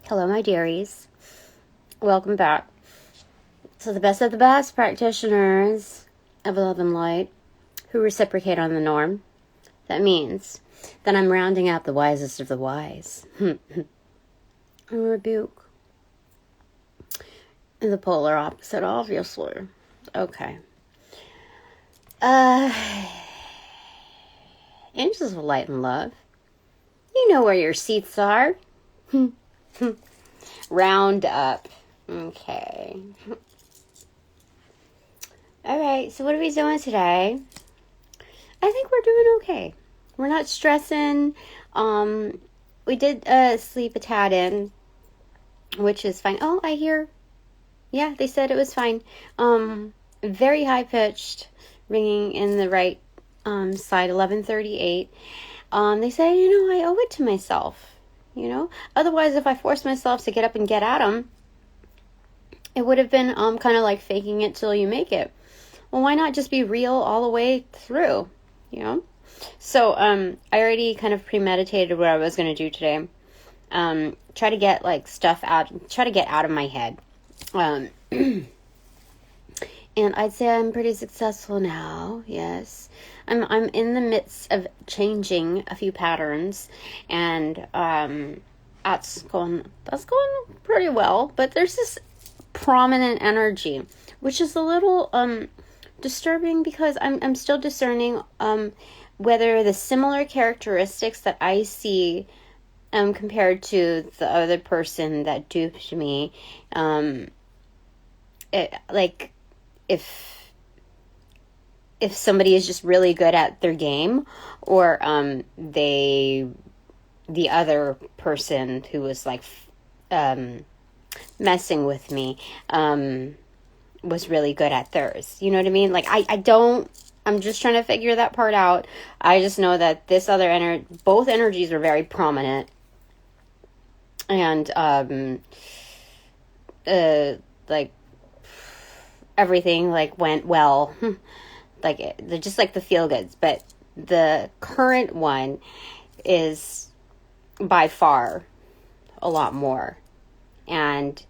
Hello, my dearies. Welcome back. So the best of the best practitioners of love and light who reciprocate on the norm. That means that I'm rounding out the wisest of the wise. A rebuke. The polar opposite, obviously. Okay. Angels of light and love. You know where your seats are. Round up. Okay. Alright, so what are we doing today? I think we're doing okay. We're not stressing. We did sleep a tad in, which is fine. Oh, I hear. Yeah, they said it was fine. Very high pitched, ringing in the right side, 1138. They say, I owe it to myself. Otherwise, if I forced myself to get up and get at them, it would have been kind of like faking it till you make it. Well, why not just be real all the way through? So I already kind of premeditated what I was going to do today. Try to get stuff out. Try to get out of my head. And I'd say I'm pretty successful now. Yes, I'm in the midst of changing a few patterns, and that's going pretty well. But there's this prominent energy, which is a little disturbing because I'm still discerning whether the similar characteristics that I see compared to the other person that duped me, if somebody is just really good at their game, or the other person who was messing with me was really good at theirs. You know what I mean? I'm just trying to figure that part out. I just know that this other both energies were very prominent, and everything went well. They're just the feel goods, but the current one is by far a lot more. And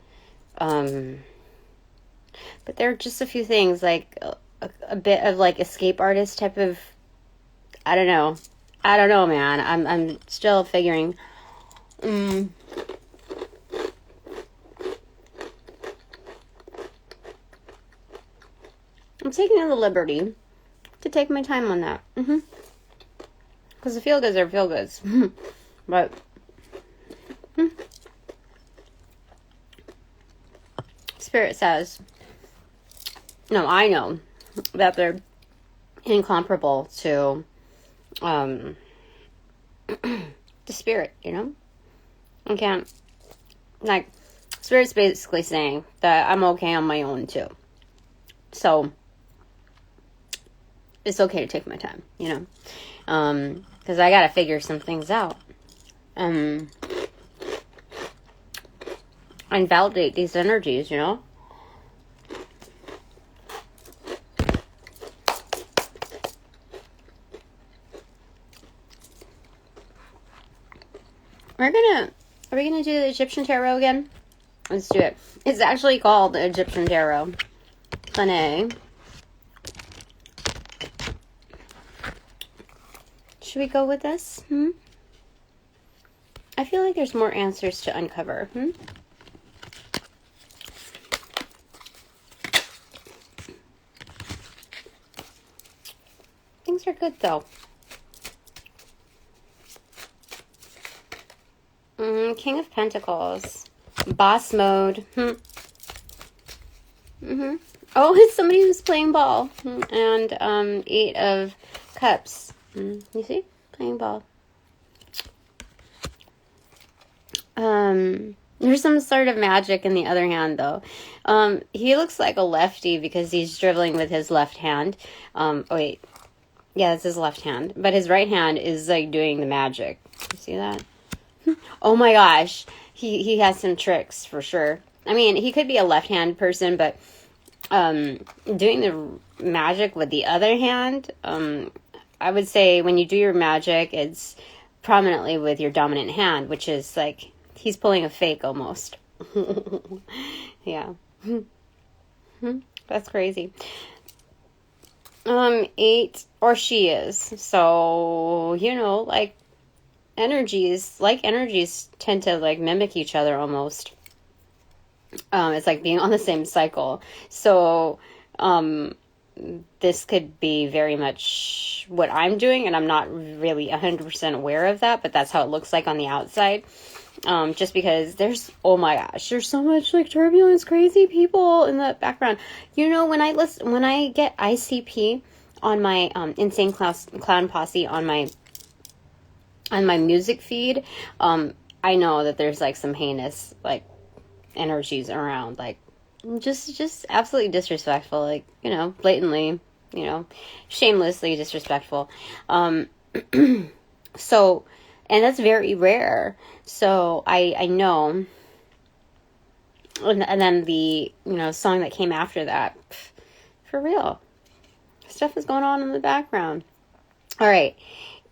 but there are just a few things a bit of escape artist type of, I don't know, man. I'm still figuring. I'm taking the liberty to take my time on that. Because the feel goods are feel goods. But Spirit says, no, I know that they're incomparable to the spirit, I can't, Spirit's basically saying that I'm okay on my own too. So it's okay to take my time, because I gotta figure some things out, and validate these energies, We're are we gonna do the Egyptian tarot again? Let's do it. It's actually called the Egyptian tarot. Funny. Should we go with this? I feel like there's more answers to uncover. Things are good though. King of Pentacles. Boss mode. Oh, it's somebody who's playing ball. And 8 of Cups. You see? Playing ball. There's some sort of magic in the other hand, though. He looks like a lefty because he's dribbling with his left hand. Wait. Yeah, that's his left hand. But his right hand is, doing the magic. You see that? Oh my gosh. He has some tricks, for sure. I mean, he could be a left-hand person, but doing the magic with the other hand, I would say when you do your magic, it's prominently with your dominant hand, which is he's pulling a fake almost. Yeah. That's crazy. 8, or she is. So, you know, like energies tend to like mimic each other almost. It's like being on the same cycle. So, this could be very much what I'm doing, and I'm not really 100% aware of that, but that's how it looks like on the outside. Just because there's, oh my gosh, there's so much like turbulence, crazy people in the background. You know, when I get ICP on my Insane Clown Posse on my music feed, I know that there's like some heinous like energies around, like just absolutely disrespectful, like, you know, blatantly, you know, shamelessly disrespectful. So, and that's very rare. So I know, and then the, you know, song that came after that, for real, stuff is going on in the background. All right,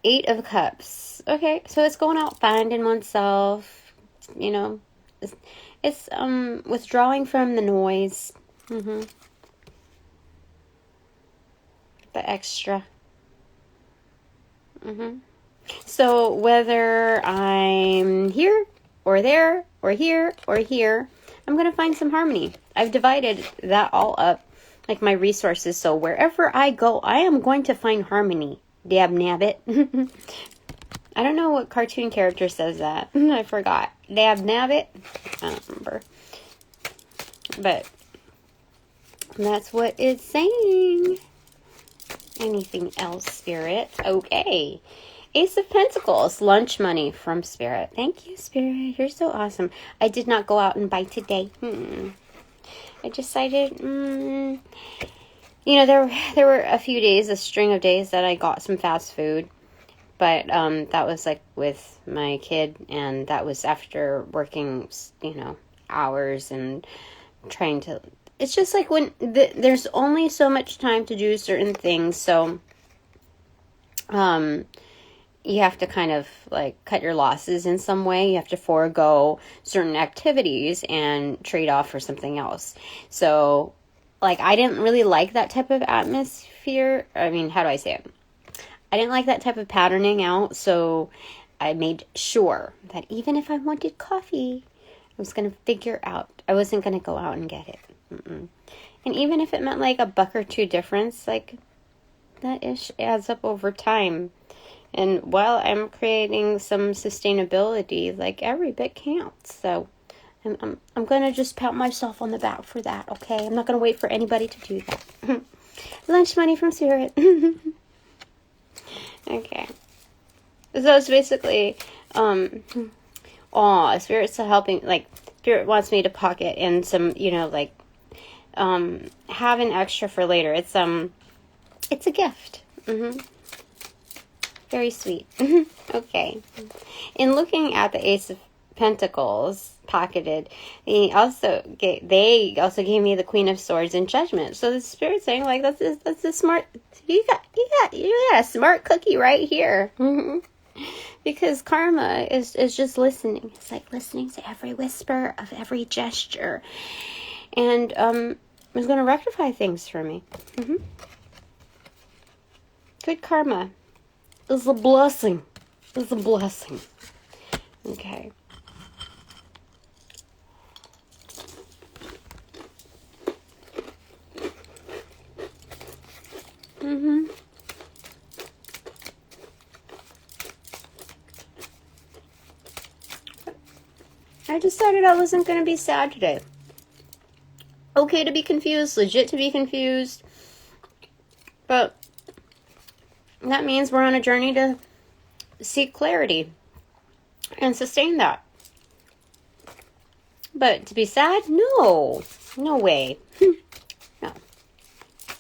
8 of Cups. Okay, so it's going out, finding oneself, you know, it's withdrawing from the noise. The extra. So whether I'm here or there or here or here, I'm going to find some harmony. I've divided that all up, like my resources. So wherever I go, I am going to find harmony. Dab nabbit. I don't know what cartoon character says that. I forgot. Dab nabbit. I don't remember. But that's what it's saying. Anything else, Spirit? Okay. Ace of Pentacles, lunch money from Spirit. Thank you, Spirit. You're so awesome. I did not go out and buy today. I decided, you know, there were a few days, a string of days that I got some fast food. But that was like with my kid, and that was after working, you know, hours and trying to... It's just like when there's only so much time to do certain things, so you have to kind of like cut your losses in some way. You have to forego certain activities and trade off for something else. So, like, I didn't really like that type of atmosphere. I mean, how do I say it? I didn't like that type of patterning out, so I made sure that even if I wanted coffee, I was going to figure out. I wasn't going to go out and get it. And even if it meant like $1 or $2 difference, like, that ish adds up over time. And while I'm creating some sustainability, like, every bit counts. So I'm going to just pat myself on the back for that, okay? I'm not going to wait for anybody to do that. Lunch money from Spirit. Okay. So it's basically, Spirit's helping, like, Spirit wants me to pocket in some, you know, like, have an extra for later. It's a gift. Very sweet. Okay. In looking at the Ace of Pentacles pocketed, they also gave me the Queen of Swords in Judgment. So the Spirit's saying, like, that's a smart. You got a smart cookie right here. Because karma is just listening. It's like listening to every whisper of every gesture, and it's going to rectify things for me. Good karma is a blessing. It's a blessing. Okay. I decided I wasn't going to be sad today. Okay to be confused, legit to be confused. But that means we're on a journey to seek clarity and sustain that. But to be sad? No. No way. No.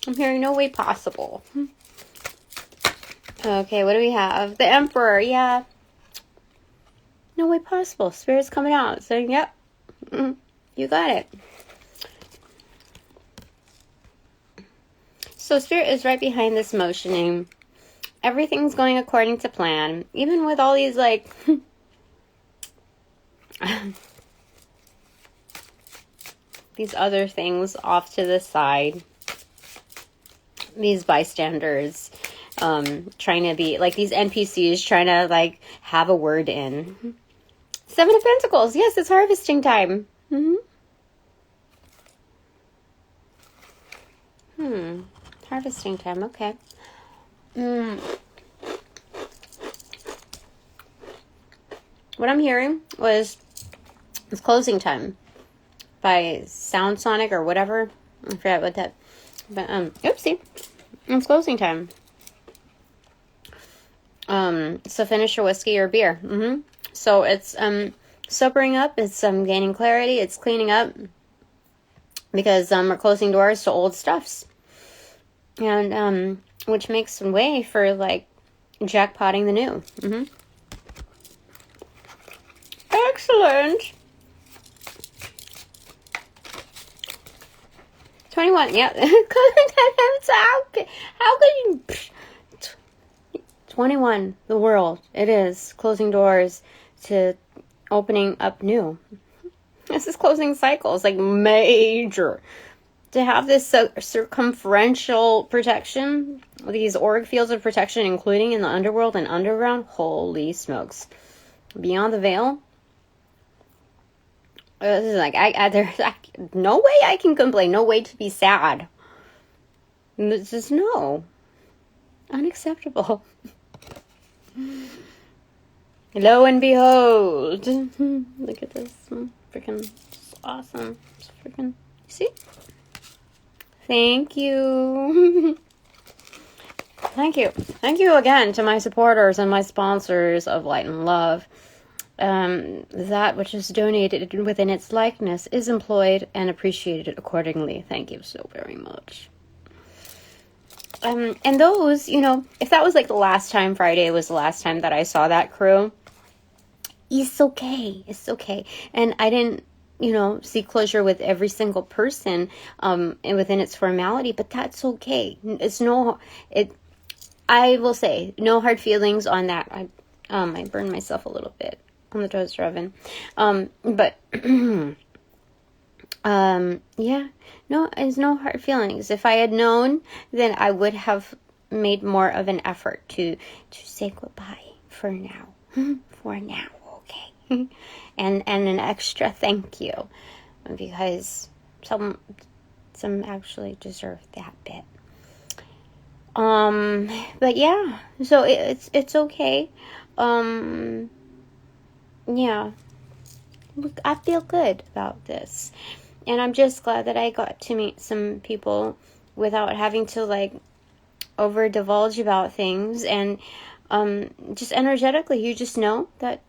I'm hearing no way possible. Okay, what do we have? The Emperor, yeah. No way possible. Spirit's coming out saying, yep, you got it. So Spirit is right behind this motioning. Everything's going according to plan. Even with all these, like, these other things off to the side. These bystanders trying to be like these NPCs trying to like have a word in. 7 of Pentacles. Yes, it's harvesting time. Harvesting time. Okay. What I'm hearing was it's closing time by Sound Sonic or whatever. I forgot what that. But oopsie, it's closing time. So finish your whiskey or beer. So it's sobering up. It's gaining clarity. It's cleaning up because we're closing doors to old stuffs, and which makes way for like jackpotting the new. Excellent. 21, yeah. How could you... 21, the world. It is. Closing doors to opening up new. This is closing cycles, like major. To have this circumferential protection, these auric fields of protection, including in the underworld and underground, holy smokes. Beyond the veil, this is like, there's no way I can complain. No way to be sad. It's just no. Unacceptable. Lo and behold. Look at this. Freaking awesome. It's freaking, see? Thank you. Thank you. Thank you again to my supporters and my sponsors of Light and Love. That which is donated within its likeness is employed and appreciated accordingly. Thank you so very much. And those, you know, if that was like the last time, Friday was the last time that I saw that crew, it's okay. It's okay. And I didn't, you know, see closure with every single person and within its formality, but that's okay. I will say, no hard feelings on that. I burned myself a little bit on the toaster oven. But yeah, no, there's no hard feelings. If I had known, then I would have made more of an effort to say goodbye for now. For now, okay. And an extra thank you, because some actually deserve that bit. But yeah, so it's okay. Yeah, I feel good about this. And I'm just glad that I got to meet some people without having to like over divulge about things. And just energetically, you just know that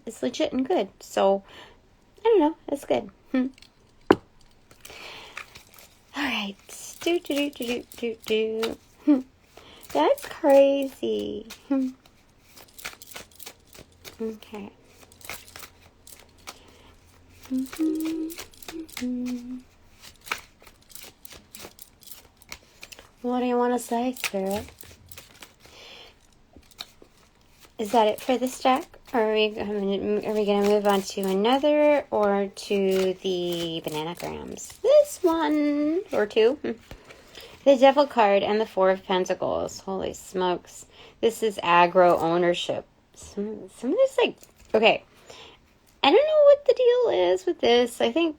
it's legit and good. So, I don't know. It's good. Alright. Do. That's crazy. Okay. What do you want to say, Spirit? Is that it for this deck? Or are we going to move on to another or to the bananagrams? This one or two. The Devil card and the Four of Pentacles. Holy smokes. This is aggro ownership. Some of this, like, okay. I don't know what the deal is with this. I think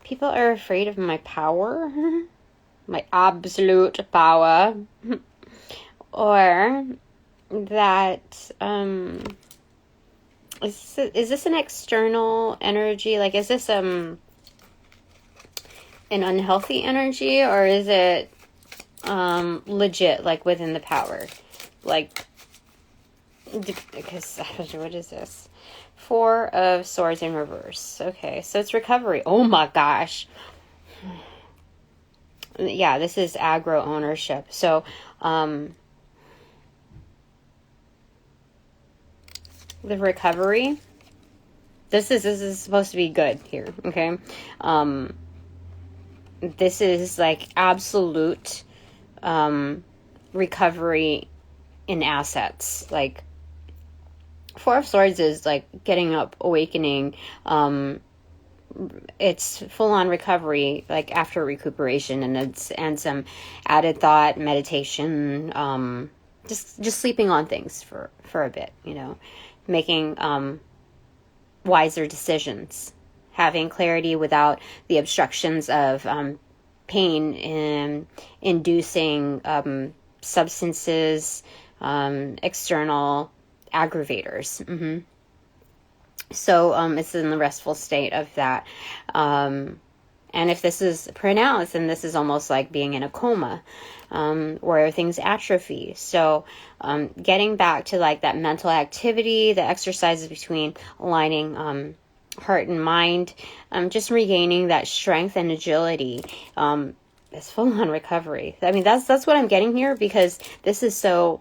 people are afraid of my power. My absolute power. Or that, is this an external energy? Like, is this, an unhealthy energy? Or is it, legit, like, within the power? Like, because, what is this? Four of Swords in reverse. Okay, so it's recovery. Oh my gosh. Yeah, this is aggro ownership. So, the recovery. This is supposed to be good here, okay? This is like absolute recovery in assets. Like, Four of Swords is like getting up, awakening. It's full-on recovery, like after recuperation, and some added thought, meditation, just sleeping on things for a bit, making wiser decisions, having clarity without the obstructions of pain and inducing substances, external aggravators. So it's in the restful state of that. And if this is pronounced, then this is almost like being in a coma, where things atrophy. So getting back to like that mental activity, the exercises between aligning heart and mind, just regaining that strength and agility. It's full-on recovery. I mean, that's what I'm getting here, because this is to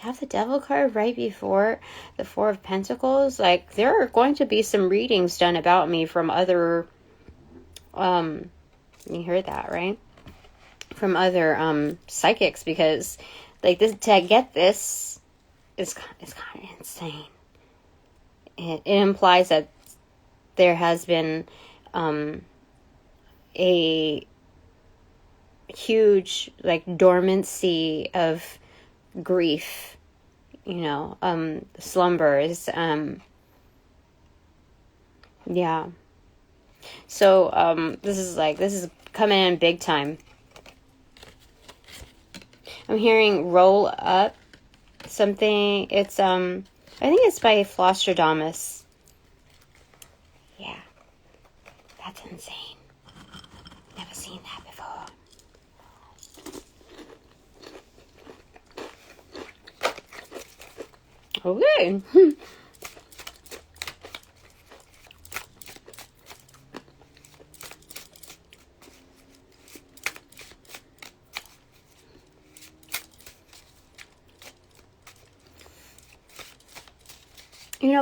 have the Devil card right before the Four of Pentacles. Like, there are going to be some readings done about me from other, you heard that, right? From other psychics, because like this, to get this is kind of insane. It implies that there has been a huge like dormancy of grief, slumbers, yeah. So this is coming in big time. I'm hearing roll up something. It's I think it's by Flostradamus. Yeah, that's insane. Never seen that before. Okay.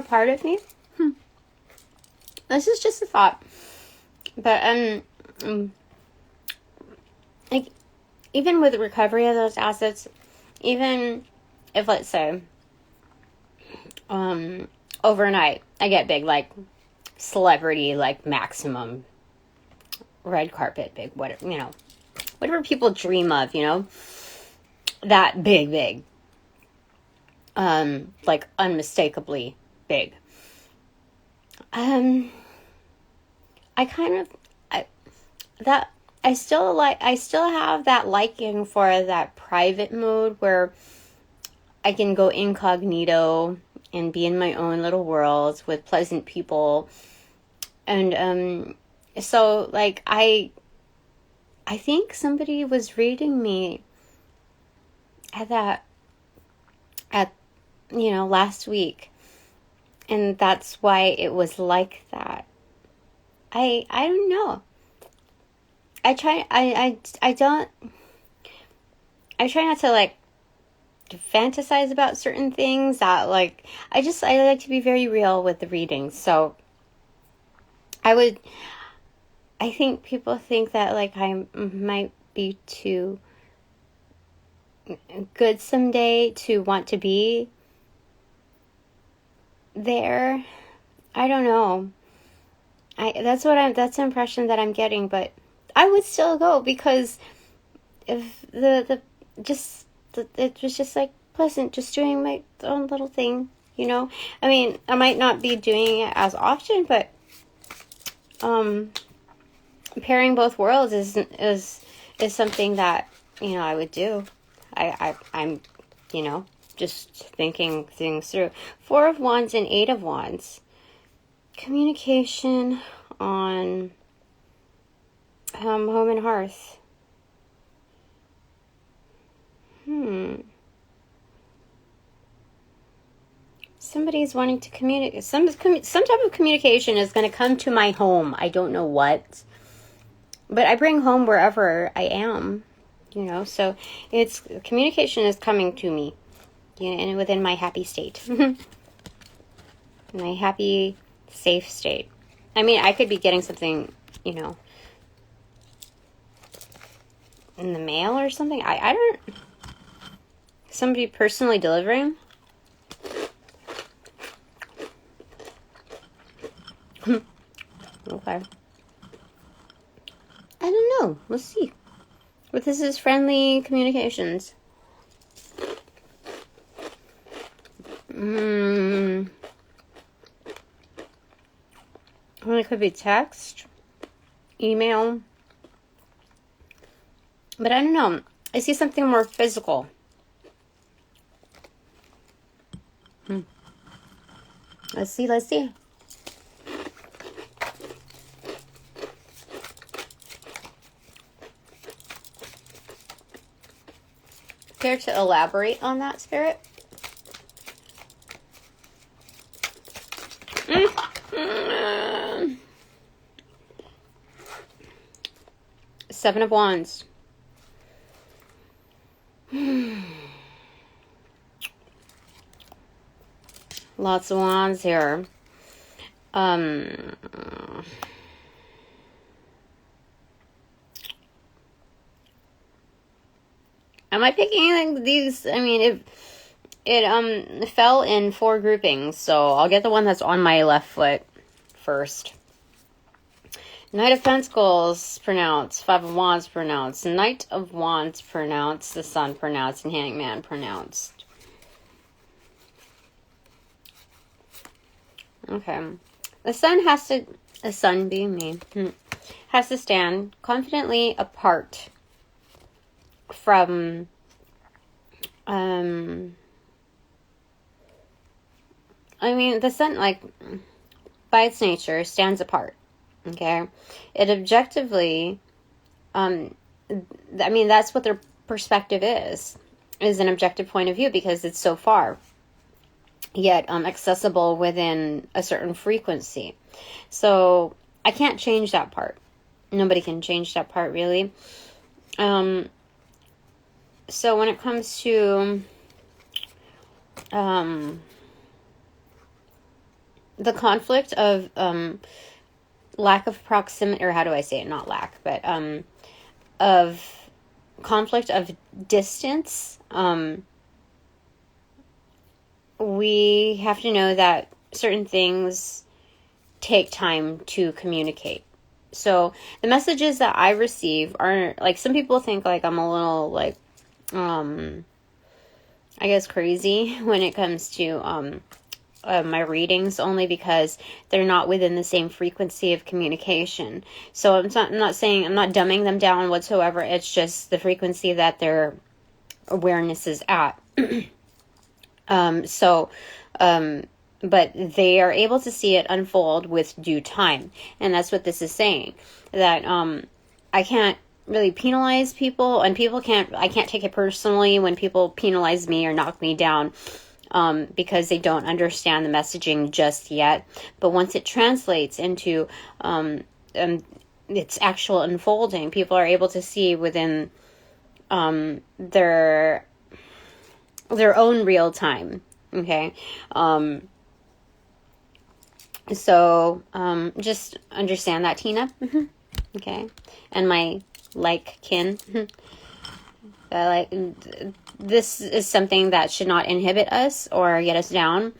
Part of me, this is just a thought, but like, even with the recovery of those assets, even if, let's say, overnight I get big, like celebrity, like maximum red carpet, big, whatever people dream of, that big, like unmistakably big. I still have that liking for that private mode where I can go incognito and be in my own little world with pleasant people. And so like I think somebody was reading me at last week, and that's why it was like that. I don't know. I try not to like fantasize about certain things, that like I like to be very real with the readings. So I think people think that like I might be too good someday to want to be there. I don't know. That's the impression that I'm getting, but I would still go, because if it was just like pleasant, just doing my own little thing, I mean, I might not be doing it as often, but pairing both worlds is something that I would do. I'm just thinking things through. Four of Wands and Eight of Wands. Communication on home and hearth. Somebody's wanting to communicate. Some type of communication is going to come to my home. I don't know what. But I bring home wherever I am. So communication is coming to me. And within my happy state. My happy, safe state. I mean, I could be getting something, in the mail or something. I don't... Somebody personally delivering? Okay. I don't know. We'll see. But this is friendly communications. Well, it could be text, email. But I don't know. I see something more physical. Let's see. Care to elaborate on that, Spirit? Seven of Wands. Lots of wands here. Am I picking these? I mean, it fell in 4 groupings, so I'll get the one that's on my left foot first. Knight of Pentacles pronounced, 5 of Wands pronounced, Knight of Wands pronounced, the Sun pronounced, and Hangman pronounced. Okay. The Sun being me, has to stand confidently apart from, I mean, the Sun, like, by its nature, stands apart. Okay? It objectively, I mean, that's what their perspective is an objective point of view because it's so far, yet accessible within a certain frequency. So I can't change that part. Nobody can change that part, really. So when it comes to the conflict of lack of proximity, or how do I say it? Not lack, but of conflict of distance, we have to know that certain things take time to communicate. So the messages that I receive are, like, some people think like I'm a little, like, I guess crazy when it comes to my readings, only because they're not within the same frequency of communication. So I'm not saying, I'm not dumbing them down whatsoever. It's just the frequency that their awareness is at. But they are able to see it unfold with due time. And that's what this is saying. That I can't really penalize people, and I can't take it personally when people penalize me or knock me down, because they don't understand the messaging just yet. But once it translates into its actual unfolding, people are able to see within their own real time. Okay. So just understand that, Tina. Okay. And my kin. This is something that should not inhibit us or get us down.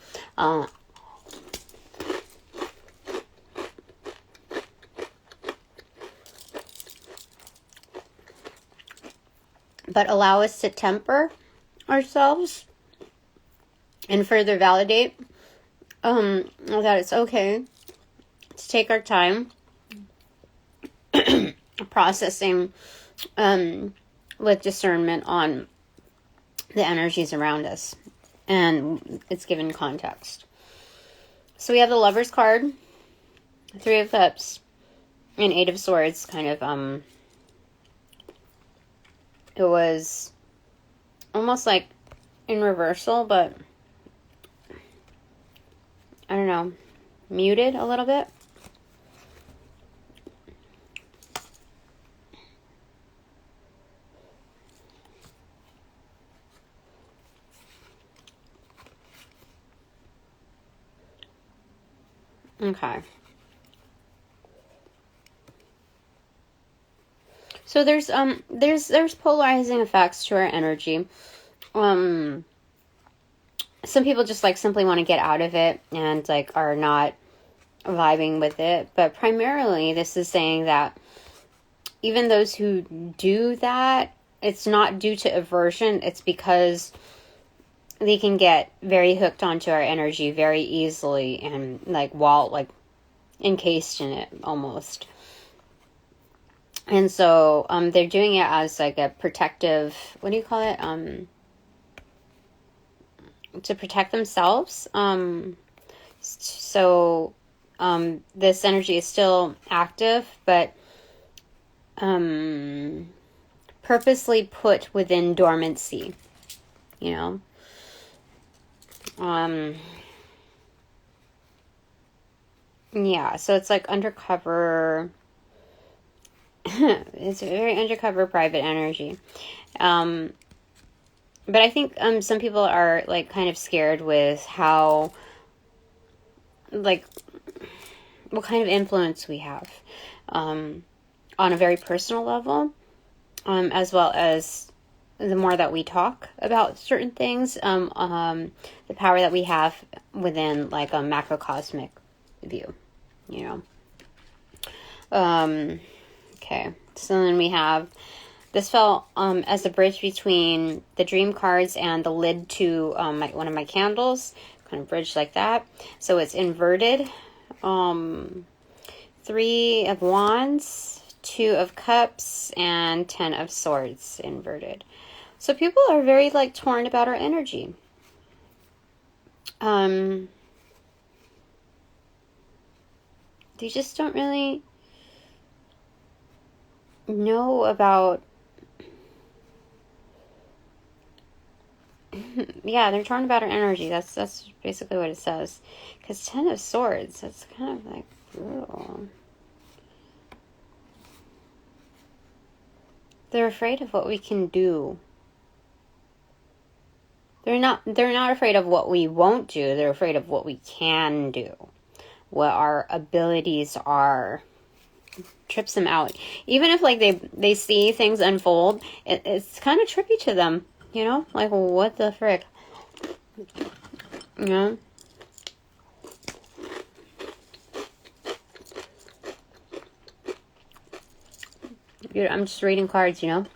But allow us to temper ourselves and further validate that it's okay to take our time processing with discernment on the energies around us, and it's given context. So we have the Lover's card, 3 of Cups, and 8 of Swords. Kind of it was almost like in reversal, but I don't know, muted a little bit. Okay. So there's polarizing effects to our energy. some people just like simply want to get out of it and like are not vibing with it. But primarily this is saying that even those who do that, it's not due to aversion. It's because they can get very hooked onto our energy very easily and like encased in it almost. And so they're doing it as like a protective, what do you call it? To protect themselves. So this energy is still active, but purposely put within dormancy, you know. Yeah, so it's like undercover. It's a very undercover private energy. But I think some people are like kind of scared with how, like, what kind of influence we have on a very personal level, as well as the more that we talk about certain things, the power that we have within like a macrocosmic view, you know. Okay, so then we have, this fell as a bridge between the dream cards and the lid to one of my candles, kind of bridge like that. So it's inverted. 3 of Wands, 2 of Cups, and 10 of Swords inverted. So people are very like torn about our energy. They just don't really know about, yeah, they're torn about our energy. That's basically what it says. Because 10 of Swords, that's kind of like brutal. They're afraid of what we can do. They're not afraid of what we won't do. They're afraid of what we can do. What our abilities are. Trips them out. Even if like they see things unfold, it's kind of trippy to them, you know? Like, what the frick? You know? Dude, I'm just reading cards, you know?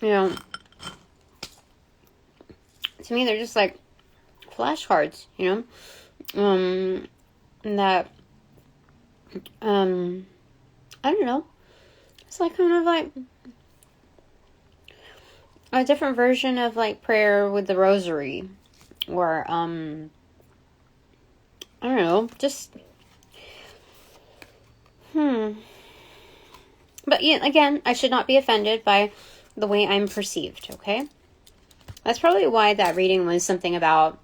You know, to me, they're just like flashcards, you know? That, I don't know. It's like kind of like a different version of like prayer with the rosary. Or, I don't know, just, But yeah, again, I should not be offended by the way I'm perceived, okay? That's probably why that reading was something about,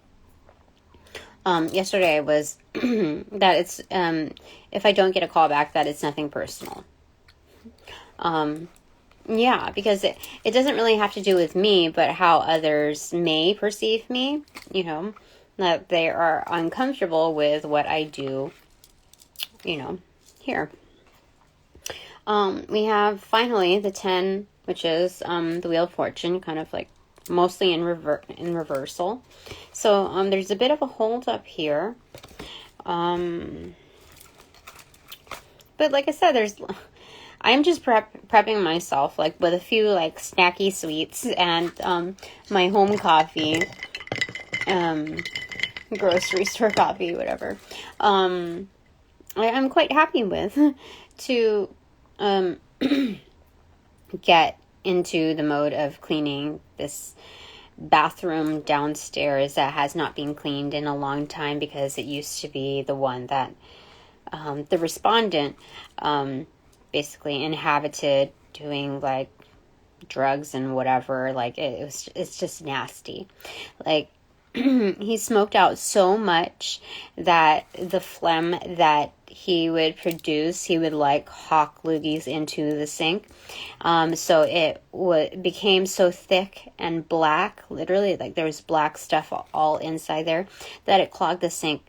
yesterday was that it's, if I don't get a call back, that it's nothing personal. Yeah, because it doesn't really have to do with me, but how others may perceive me, you know, that they are uncomfortable with what I do, you know, here. We have finally the 10, which is the Wheel of Fortune, kind of like mostly in reversal. So there's a bit of a hold up here. But like I said, I'm just prepping myself like with a few like snacky sweets and my home coffee, grocery store coffee, whatever. I'm quite happy with to get into the mode of cleaning this bathroom downstairs that has not been cleaned in a long time, because it used to be the one that the respondent basically inhabited, doing like drugs and whatever. Like it's just nasty. Like he smoked out so much that the phlegm that he would produce, he would like hawk loogies into the sink. So it became so thick and black, literally like there was black stuff all inside there, that it clogged the sink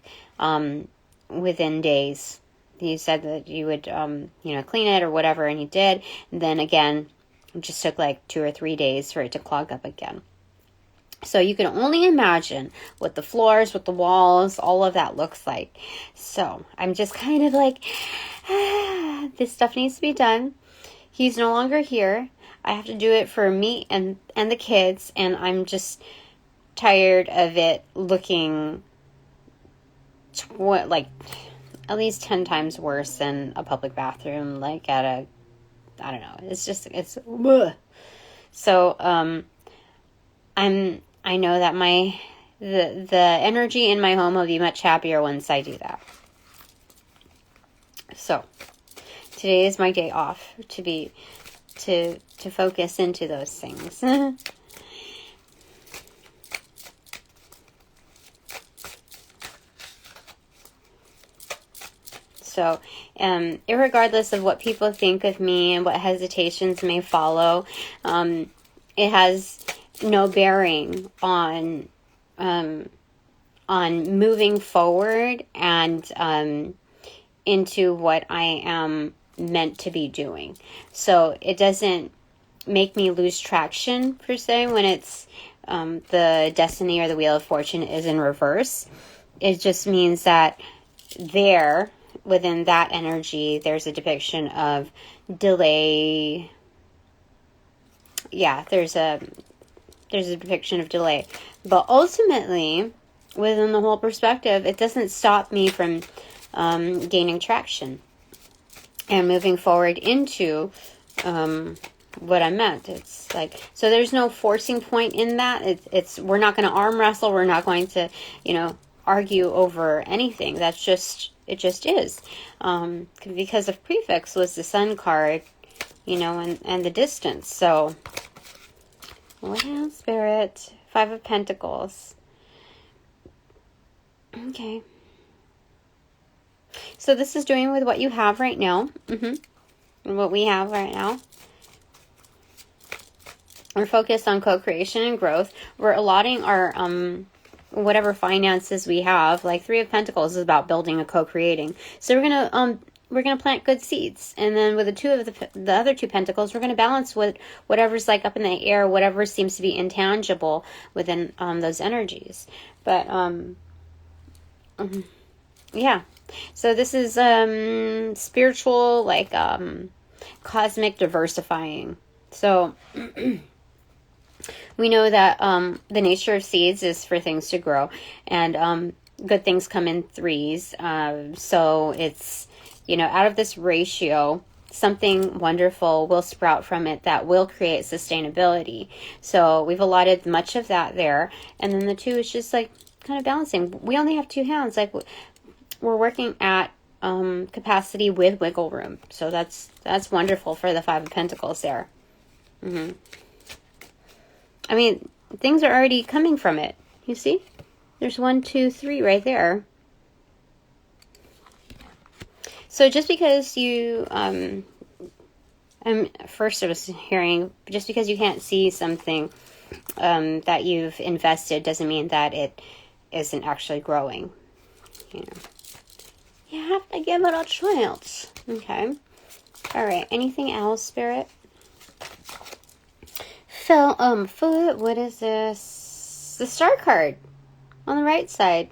within days. You said that you would, clean it or whatever, and you did. And then again, it just took like 2 or 3 days for it to clog up again. So you can only imagine what the floors, what the walls, all of that looks like. So I'm just kind of like, this stuff needs to be done. He's no longer here. I have to do it for me and the kids, and I'm just tired of it looking at least 10 times worse than a public bathroom, like at a, I don't know. It's bleh. So, I know that the energy in my home will be much happier once I do that. So, today is my day off to focus into those things. So, irregardless of what people think of me and what hesitations may follow, it has no bearing on moving forward and into what I am meant to be doing. So it doesn't make me lose traction per se when it's the destiny or the wheel of fortune is in reverse. It just means that within that energy, there's a depiction of delay. Yeah, there's a depiction of delay. But ultimately, within the whole perspective, it doesn't stop me from gaining traction and moving forward into what I meant. It's like, so there's no forcing point in that. It's we're not going to arm wrestle. We're not going to, argue over anything. That's just, it just is. Because the prefix was the Sun card, and the distance. So, what else, Spirit? 5 of Pentacles. Okay. So this is doing with what you have right now. What we have right now. We're focused on co-creation and growth. We're allotting our whatever finances we have. Like 3 of Pentacles is about building and co-creating. So we're gonna plant good seeds, and then with the 2 of the other 2 Pentacles, we're gonna balance with whatever's like up in the air, whatever seems to be intangible within those energies. But yeah. So this is spiritual, like cosmic diversifying. So we know that the nature of seeds is for things to grow, and good things come in threes. So it's, out of this ratio, something wonderful will sprout from it that will create sustainability. So we've allotted much of that there. And then the 2 is just like kind of balancing. We only have 2 hands. Like we're working at capacity with wiggle room. So that's wonderful for the 5 of Pentacles there. I mean, things are already coming from it. You see? There's 1, 2, 3 right there. So just because you, first I was hearing, just because you can't see something that you've invested doesn't mean that it isn't actually growing. You have to give it a chance. Okay. All right. Anything else, Spirit? Foot, what is this? The Star card on the right side.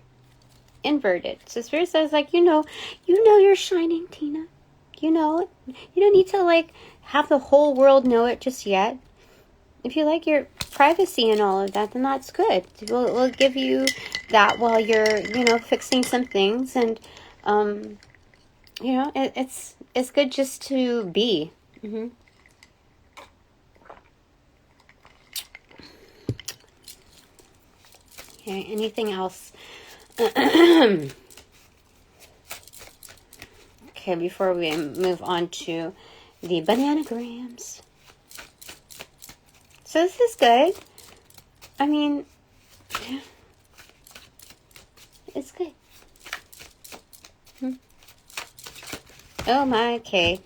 Inverted. So Spirit says, like, you know you're shining, Tina. You know it. You don't need to, have the whole world know it just yet. If you like your privacy and all of that, then that's good. We'll give you that while you're, fixing some things. And, it's good just to be. Okay, anything else? Okay, before we move on to the bananagrams. So this is good. I mean, it's good. Oh my, okay.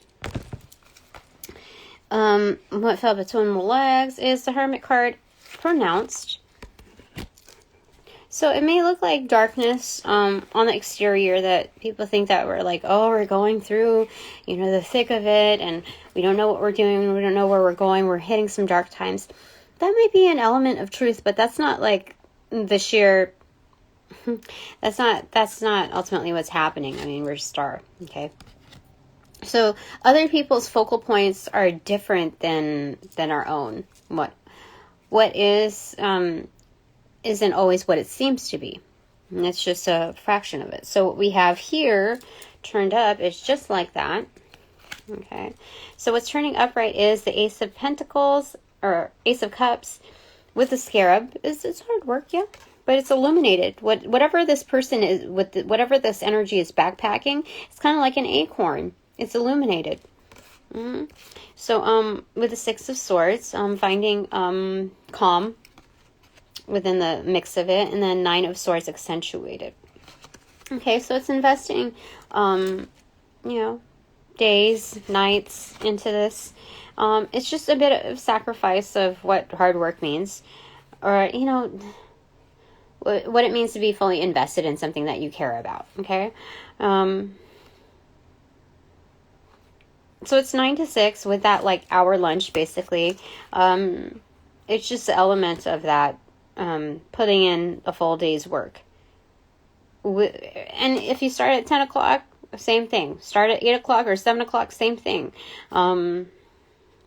What fell between my legs is the Hermit card pronounced. So it may look like darkness on the exterior, that people think that we're like, oh, we're going through, you know, the thick of it, and we don't know what we're doing, we don't know where we're going, we're hitting some dark times. That may be an element of truth, but that's not like the sheer, that's not ultimately what's happening. I mean, we're a star, okay? So other people's focal points are different than our own. What is isn't always what it seems to be. And it's just a fraction of it. So what we have here turned up is just like that. Okay. So what's turning upright is the Ace of Pentacles, or Ace of Cups, with the Scarab. It's hard work, yeah, but it's illuminated. Whatever this person is, whatever this energy is backpacking, it's kind of like an acorn. It's illuminated. So with the Six of Swords, finding calm within the mix of it, and then Nine of Swords accentuated. Okay, so it's investing, you know, days, nights into this. It's just a bit of sacrifice of what hard work means, or, you know, what it means to be fully invested in something that you care about. Okay. So it's 9 to 6 with that like hour lunch, basically. It's just the element of that, putting in a full day's work. And if you start at 10 o'clock, same thing. Start at 8 o'clock or 7 o'clock, same thing.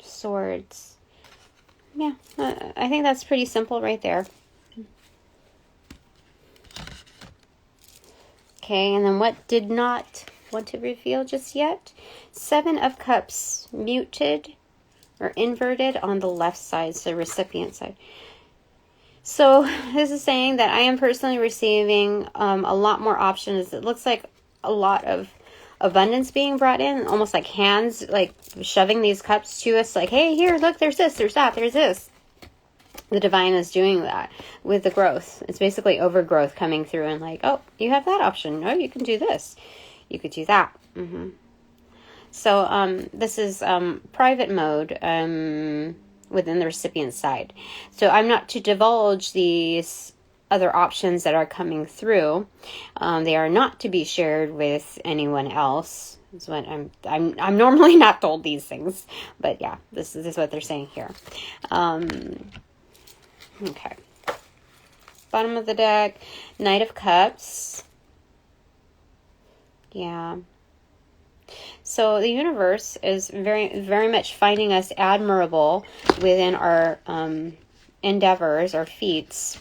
Swords. Yeah, I think that's pretty simple right there. Okay, and then what did not want to reveal just yet? Seven of Cups, muted or inverted on the left side, so recipient side. So this is saying that I am personally receiving a lot more options. It looks like a lot of abundance being brought in, almost like hands like shoving these cups to us, like, hey, here, look, there's this, there's that, there's this. The divine is doing that with the growth. It's basically overgrowth coming through and like, oh, you have that option. Oh, you can do this. You could do that. So this is private mode within the recipient side. So I'm not to divulge these other options that are coming through. They are not to be shared with anyone else. Is what I'm normally not told these things, but yeah, this is what they're saying here. Okay. Bottom of the deck, Knight of Cups. Yeah. So the universe is very, very much finding us admirable within our endeavors, our feats,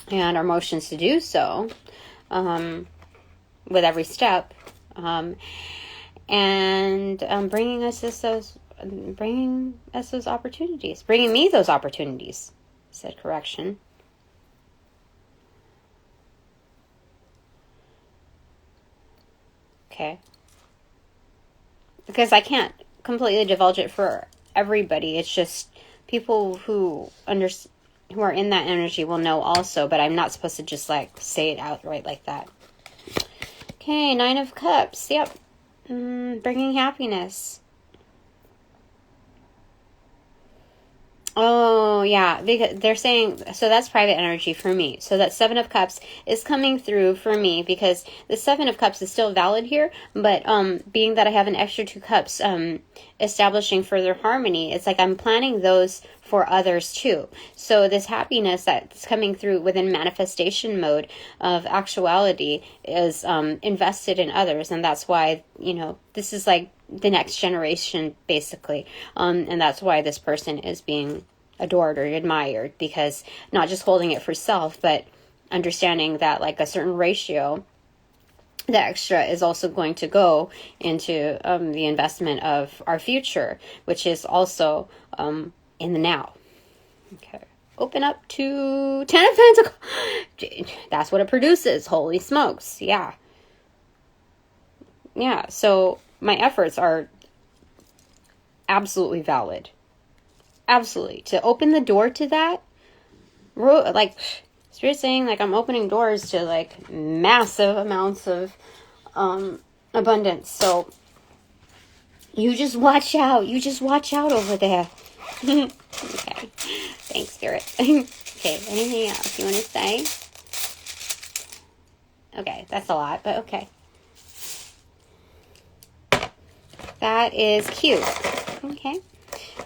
and our motions to do so, with every step, and bringing us those opportunities, bringing me those opportunities. Said correction. Okay. Because I can't completely divulge it for everybody. It's just people who are in that energy will know also, but I'm not supposed to just like say it outright like that. Okay, Nine of Cups. Yep. Bringing happiness. Oh, yeah, because they're saying, so that's private energy for me. So that Seven of Cups is coming through for me because the Seven of Cups is still valid here, but being that I have an extra 2 cups establishing further harmony, it's like I'm planning those for others too. So this happiness that's coming through within manifestation mode of actuality is invested in others, and that's why, you know, this is like the next generation basically, and that's why this person is being adored or admired, because not just holding it for self, but understanding that like a certain ratio, the extra is also going to go into the investment of our future, which is also in the now. Okay, open up to 10 of Pentacles. That's what it produces. Holy smokes. Yeah, so my efforts are absolutely valid. Absolutely. To open the door to that, like, Spirit's saying, like, I'm opening doors to, like, massive amounts of abundance. So, you just watch out. You just watch out over there. Okay. Thanks, Spirit. Okay, anything else you want to say? Okay, that's a lot, but okay. That is Q. Okay.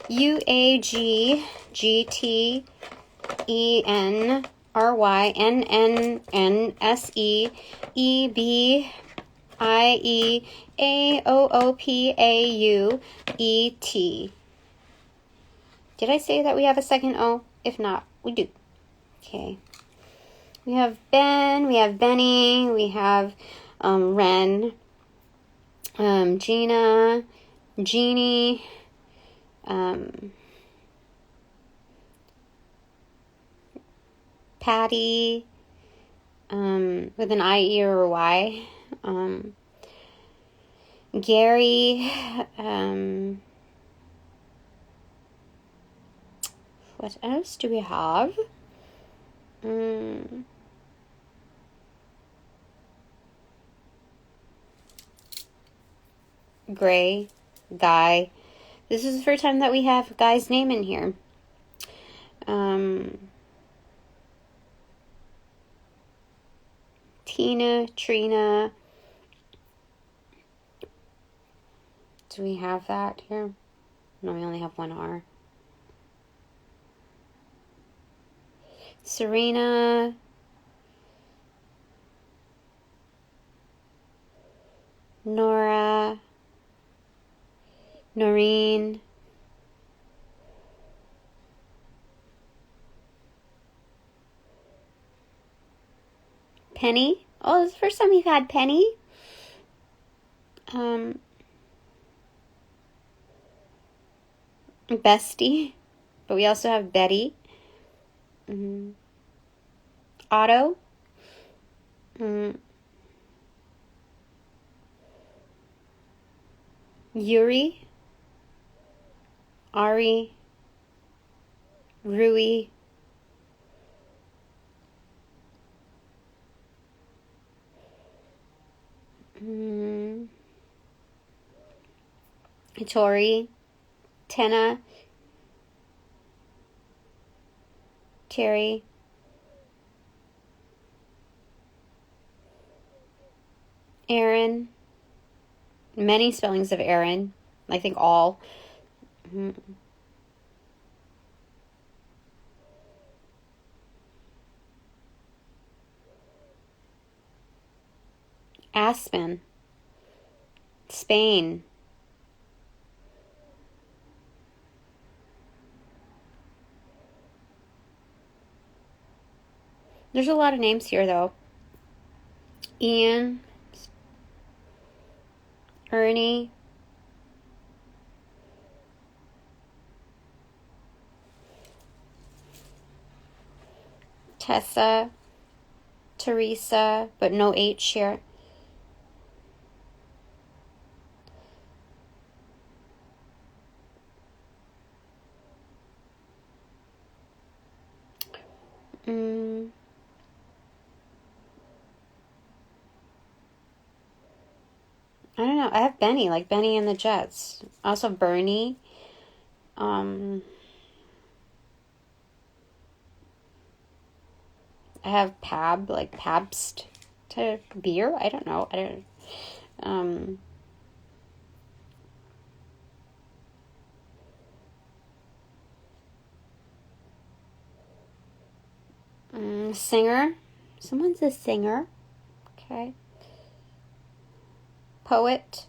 UAGGTENRYNNSEEBIEAOOPAUET. Did I say that we have a second O? If not, we do. Okay. We have Ben, we have Benny, we have Ren, Gina, Jeannie, Patty, with an I, E, or a Y, Gary, what else do we have? Gray, Guy. This is the first time that we have Guy's name in here. Tina, Trina. Do we have that here? No, we only have one R. Serena. Nora. Noreen. Penny. Oh, this is the first time we've had Penny. Bestie. But we also have Betty. Otto. Yuri. Ari. Rui. Tori. Tenna. Terry. Aaron. Many spellings of Aaron. I think all. Aspen. Spain. There's a lot of names here, though. Ian. Ernie. Tessa. Teresa, but no H here. I don't know. I have Benny, like Benny and the Jets. Also Bernie. I have Pab, like Pabst to beer. I don't know. Singer. Someone's a singer. Okay. Poet.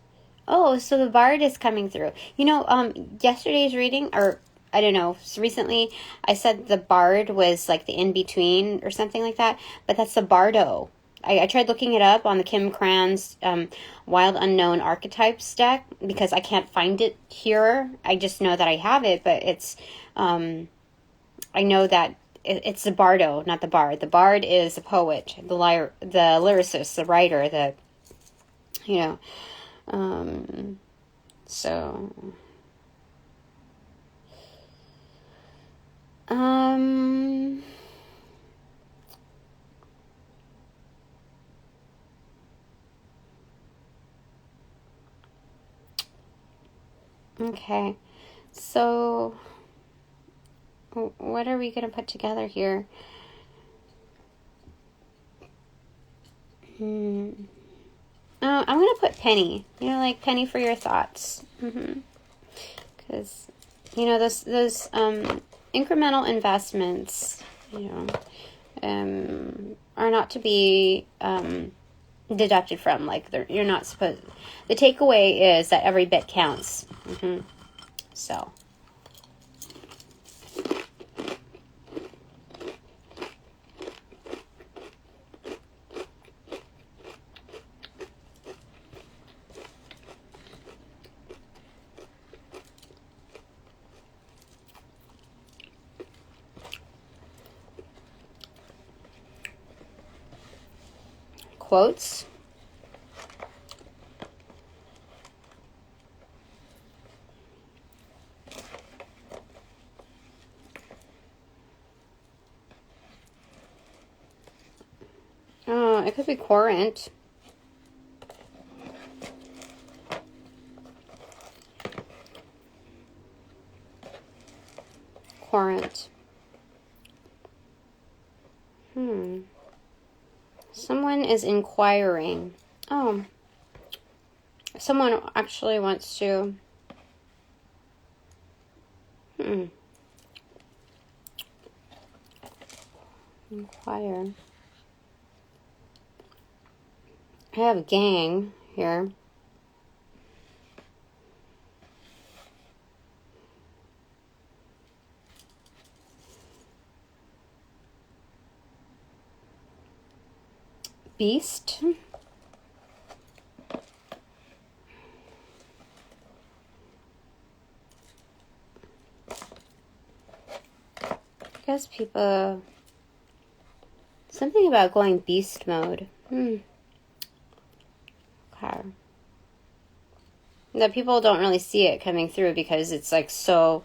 Oh, so the bard is coming through. You know, yesterday's reading, or I don't know, recently I said the bard was like the in-between or something like that, but that's the bardo. I tried looking it up on the Kim Cran's Wild Unknown Archetypes deck because I can't find it here. I just know that I have it, but it's, I know that it's the bardo, not the bard. The bard is the poet, the lyricist, the writer, so, okay, so what are we going to put together here? Oh, I'm going to put penny. You know, like penny for your thoughts. Because, you know, those incremental investments, you know, are not to be deducted from. Like, you're not supposed... The takeaway is that every bit counts. So... quotes. Oh, it could be current. Current. Someone is inquiring. Oh. Someone actually wants to... Inquire. I have a gang here. Beast. I guess people... Something about going beast mode. Okay. That people don't really see it coming through because it's like so...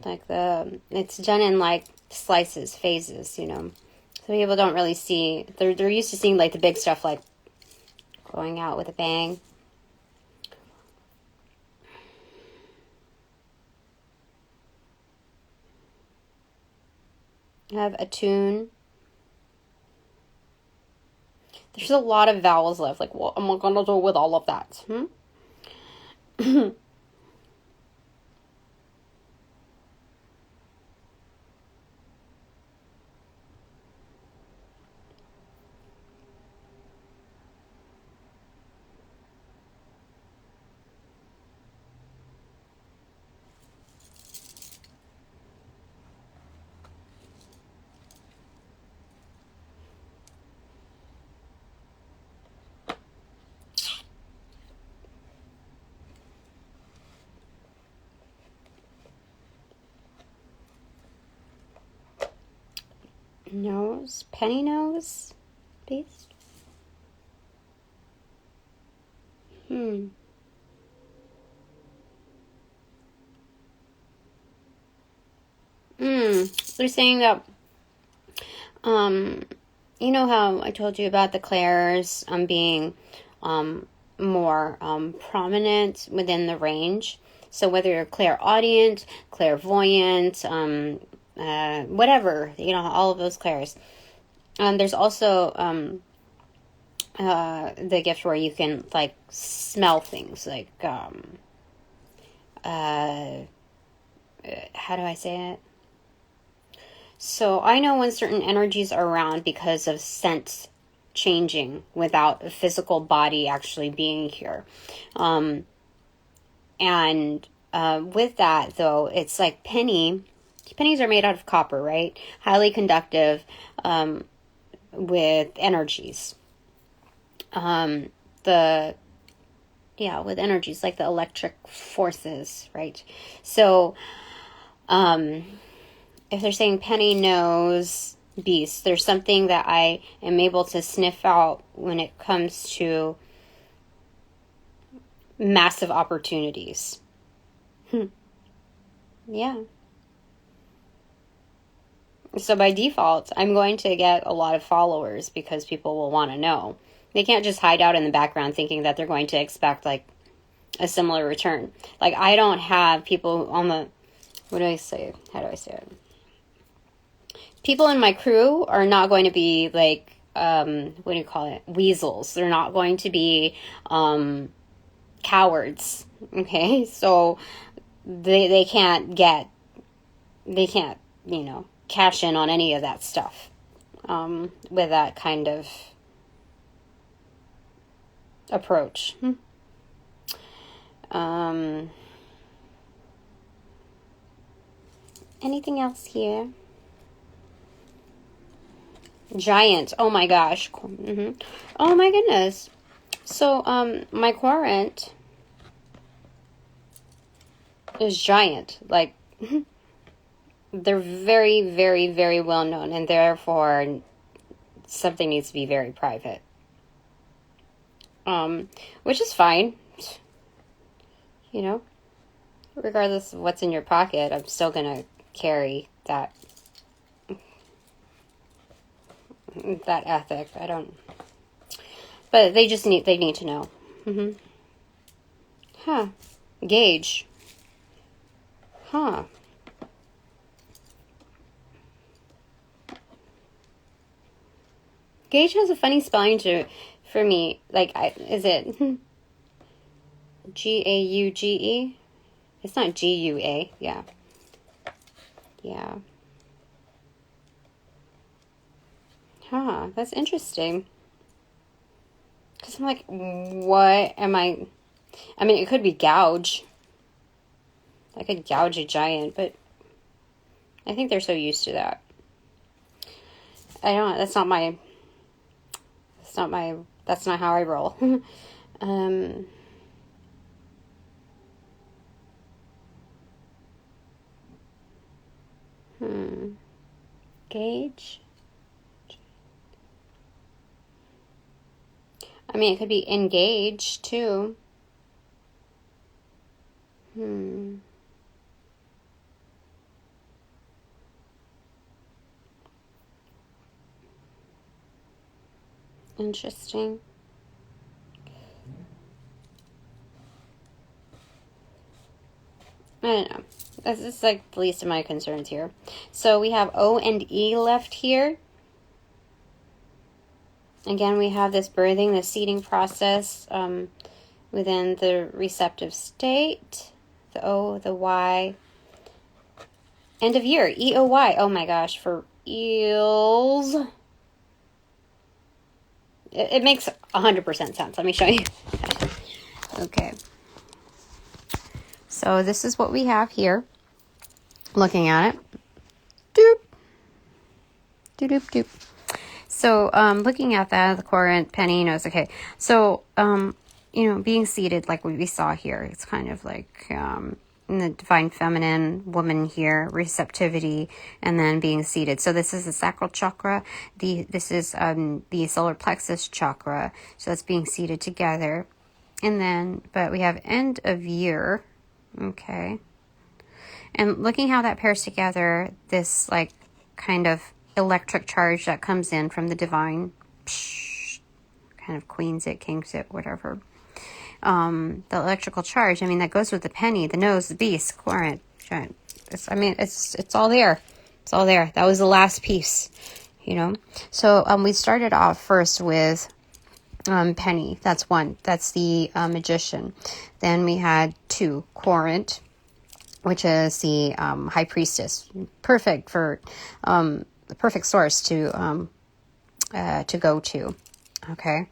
like it's done in like slices, phases, you know. So people don't really see... They're used to seeing like the big stuff, like going out with a bang. I have attune. There's a lot of vowels left. Like, what am I gonna do with all of that? Nose, penny nose, beast. They're saying that, you know how I told you about the clairs being more prominent within the range. So whether you're clairaudient, clairvoyant, whatever, you know, all of those clairs. There's also the gift where you can like smell things, like how do I say it? So I know when certain energies are around because of scent changing without a physical body actually being here. And with that, though, it's like pennies are made out of copper, right? Highly conductive with energies. With energies like the electric forces, right? So, if they're saying penny nose beast, there's something that I am able to sniff out when it comes to massive opportunities. Yeah. So by default, I'm going to get a lot of followers because people will want to know. They can't just hide out in the background thinking that they're going to expect like a similar return. Like, I don't have people on the, what do I say? How do I say it? People in my crew are not going to be like, what do you call it? Weasels. They're not going to be cowards. Okay, so they can't, you know, cash in on any of that stuff with that kind of approach. Anything else here? Giant. Oh my gosh. Oh my goodness. So, my quadrant is giant. Like, they're very, very, very well known, and therefore something needs to be very private. Which is fine. You know, regardless of what's in your pocket, I'm still gonna carry that ethic. I don't, but they need to know. Gauge. Gauge has a funny spelling for me. Like, is it Gauge? It's not Gua. Yeah. That's interesting. Because I'm like, what am I? I mean, it could be gouge. I could gouge a giant, but I think they're so used to that. I don't. That's not how I roll. Gauge. I mean, it could be engaged too. Interesting. I don't know. This is like the least of my concerns here. So we have O and E left here. Again, we have this birthing, the seeding process within the receptive state. The O, the Y. End of year, EOY. Oh my gosh, for eels. It makes 100% sense. Let me show you. Okay. So this is what we have here. Looking at it. Doop. Doop, doop, doop. So, looking at that, the quadrant, Penny knows, okay. So, you know, being seated like we saw here, it's kind of like in the divine feminine woman here, receptivity, and then being seated. So this is the sacral chakra. This is the solar plexus chakra. So that's being seated together. And then, but we have end of year, okay. And looking how that pairs together, this like kind of electric charge that comes in from the divine, kind of queens it, kings it, whatever. The electrical charge, I mean, that goes with the penny, the nose, the beast, quadrant, giant. It's all there. It's all there. That was the last piece, you know. So we started off first with penny. That's one. That's the magician. Then we had 2, quadrant, which is the high priestess. Perfect for the perfect source to go to, okay,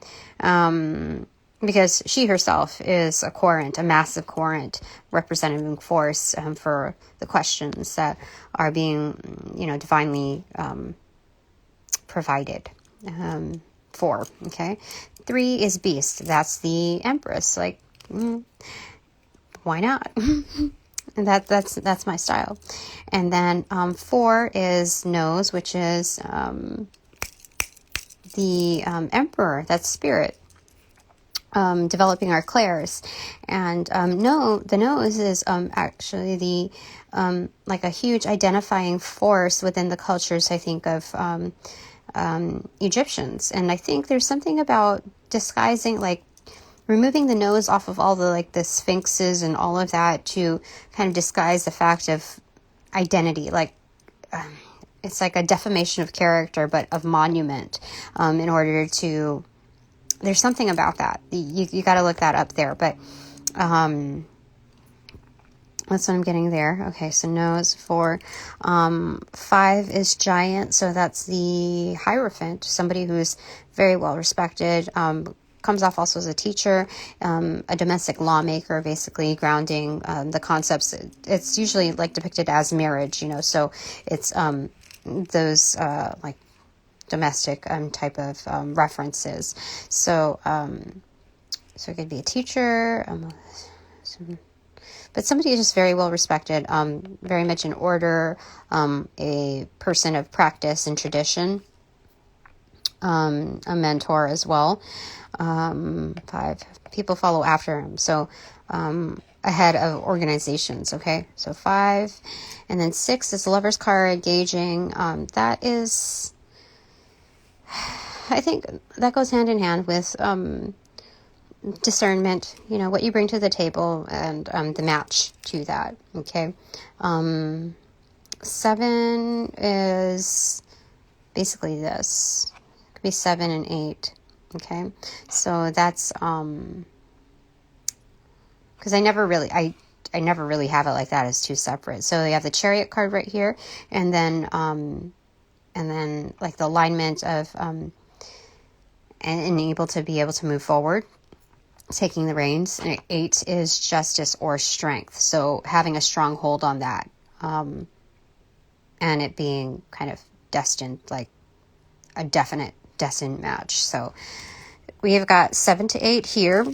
because she herself is a quadrant, a massive quadrant, representing force for the questions that are being, you know, divinely provided for. Okay, 3 is beast. That's the empress. Like, why not? And that's my style. And then 4 is nose, which is the emperor. That's spirit. Developing our clairs. And the nose is actually the like a huge identifying force within the cultures, I think, of Egyptians. And I think there's something about disguising, like removing the nose off of all the like the sphinxes and all of that to kind of disguise the fact of identity, like it's like a defamation of character, but of monument, in order to, there's something about that. You got to look that up there, but that's what I'm getting there. Okay, so nose 4. 5 is giant, so that's the Hierophant, somebody who's very well respected, comes off also as a teacher, a domestic lawmaker, basically grounding the concepts. It's usually like depicted as marriage, you know, so it's those like domestic type of references. So so it could be a teacher, but somebody is just very well respected, very much in order, a person of practice and tradition, a mentor as well. 5, people follow after him, so ahead of organizations. Okay, so 5, and then 6 is the Lover's card, engaging. That is, I think that goes hand in hand with discernment, you know, what you bring to the table, and the match to that. Okay. 7 is basically this. It could be 7 and 8. Okay. So that's because I never really have it like that as 2 separate. So you have the Chariot card right here, and then like the alignment of and able to move forward, taking the reins. And 8 is justice or strength, so having a strong hold on that, and it being kind of destined, like a destined match. So we have got 7 to 8 here,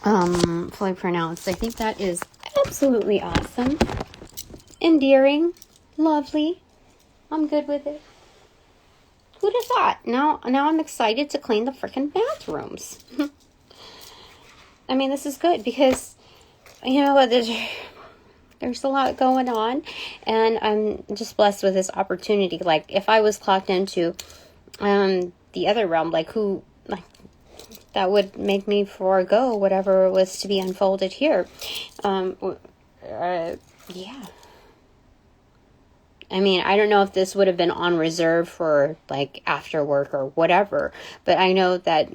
fully pronounced. I think that is absolutely awesome, endearing, lovely. I'm good with it. Who'd have thought? Now I'm excited to clean the freaking bathrooms. I mean, this is good because, you know what, there's a lot going on, and I'm just blessed with this opportunity. Like, if I was clocked into the other realm, like, who, like, that would make me forego whatever was to be unfolded here. Yeah. I mean, I don't know if this would have been on reserve for, like, after work or whatever, but I know that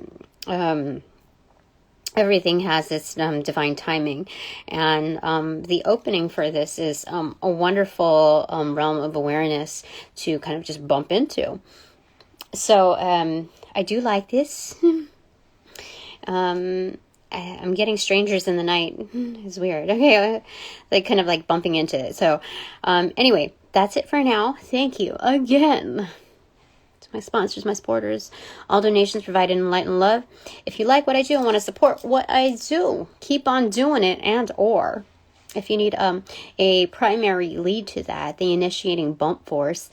everything has its divine timing, and the opening for this is a wonderful realm of awareness to kind of just bump into. So I do like this. I'm getting strangers in the night. It's weird. Okay, like kind of like bumping into it. So anyway, that's it for now. Thank you again to my sponsors, my supporters. All donations provided in light and love. If you like what I do and want to support what I do, keep on doing it. And or if you need a primary lead to that, the initiating bump force,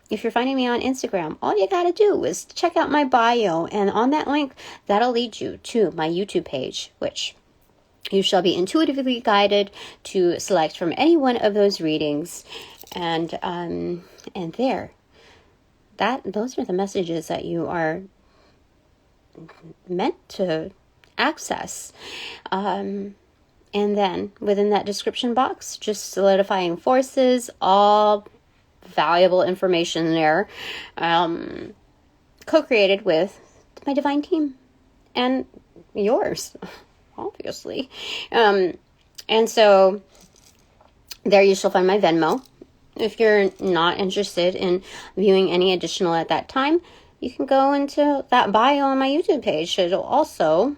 if you're finding me on Instagram, all you gotta do is check out my bio, and on that link, that'll lead you to my YouTube page, which you shall be intuitively guided to select from any one of those readings, and there, those are the messages that you are meant to access. And then within that description box, just solidifying forces, all valuable information there, co-created with my divine team and yours, obviously. And so there you shall find my Venmo. If you're not interested in viewing any additional at that time, you can go into that bio on my YouTube page. It'll also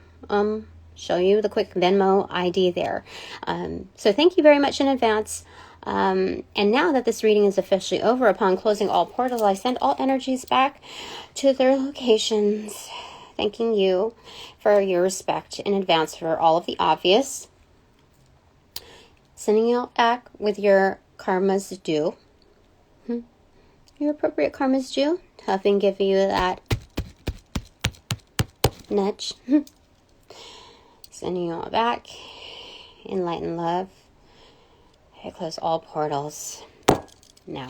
show you the quick Venmo ID there. So thank you very much in advance. And now that this reading is officially over, upon closing all portals, I send all energies back to their locations, thanking you for your respect in advance for all of the obvious. Sending you back with your karma's due. Your appropriate karma's due. Helping give you that nudge. Sending you all back in light and love. I close all portals now.